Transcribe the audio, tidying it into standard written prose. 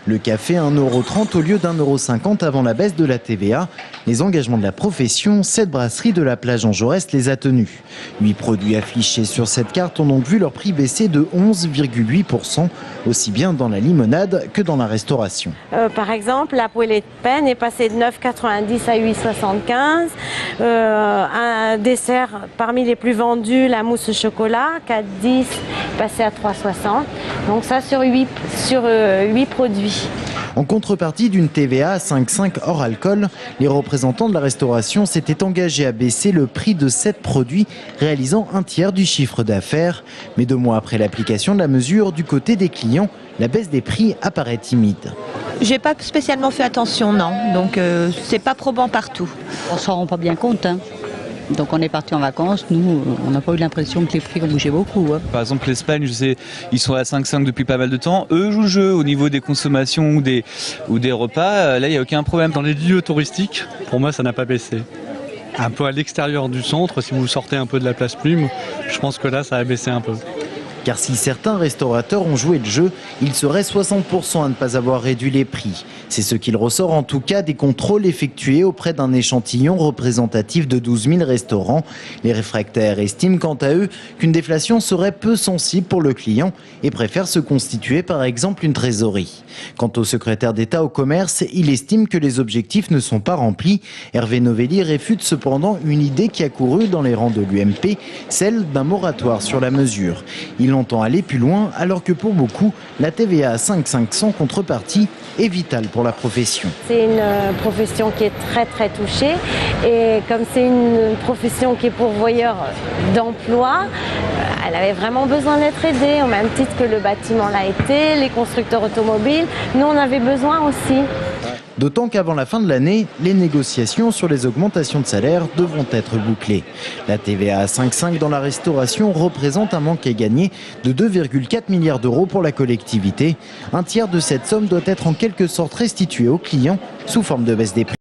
Le café 1,30 € au lieu d'1,50 € avant la baisse de la TVA. Les engagements de la profession, cette brasserie de la plage en Jaurès les a tenus. 8 produits affichés sur cette carte ont donc vu leur prix baisser de 11,8%, aussi bien dans la limonade que dans la restauration. Par exemple, la poêlée de penne est passée de 9,90 à 8,75. Un dessert parmi les plus vendus, la mousse au chocolat, 4,10, passée à 3,60. Donc ça sur 8 produits. En contrepartie d'une TVA à 5,5 hors alcool, les représentants de la restauration s'étaient engagés à baisser le prix de 7 produits, réalisant un tiers du chiffre d'affaires. Mais 2 mois après l'application de la mesure, du côté des clients, la baisse des prix apparaît timide. J'ai pas spécialement fait attention, non. Donc c'est pas probant partout. On s'en rend pas bien compte, hein. Donc on est parti en vacances, nous on n'a pas eu l'impression que les prix ont bougé beaucoup. Hein. Par exemple l'Espagne, je sais, ils sont à 5,5 depuis pas mal de temps. Eux jouent le jeu au niveau des consommations ou des repas. Là il n'y a aucun problème. Dans les lieux touristiques, pour moi ça n'a pas baissé. Un peu à l'extérieur du centre, si vous sortez un peu de la place Plume, je pense que là ça a baissé un peu. Car si certains restaurateurs ont joué le jeu, il serait 60% à ne pas avoir réduit les prix. C'est ce qu'il ressort en tout cas des contrôles effectués auprès d'un échantillon représentatif de 12 000 restaurants. Les réfractaires estiment quant à eux qu'une déflation serait peu sensible pour le client et préfèrent se constituer par exemple une trésorerie. Quant au secrétaire d'État au commerce, il estime que les objectifs ne sont pas remplis. Hervé Novelli réfute cependant une idée qui a couru dans les rangs de l'UMP, celle d'un moratoire sur la mesure. Il entend aller plus loin alors que pour beaucoup, la TVA à 5,5 sans contrepartie est vitale pour la profession. C'est une profession qui est très touchée et comme c'est une profession qui est pourvoyeur d'emploi, elle avait vraiment besoin d'être aidée, au même titre que le bâtiment l'a été, les constructeurs automobiles. Nous, on avait besoin aussi. D'autant qu'avant la fin de l'année, les négociations sur les augmentations de salaire devront être bouclées. La TVA à 5,5 dans la restauration représente un manque à gagner de 2,4 milliards d'euros pour la collectivité. Un tiers de cette somme doit être en quelque sorte restitué aux clients sous forme de baisse des prix.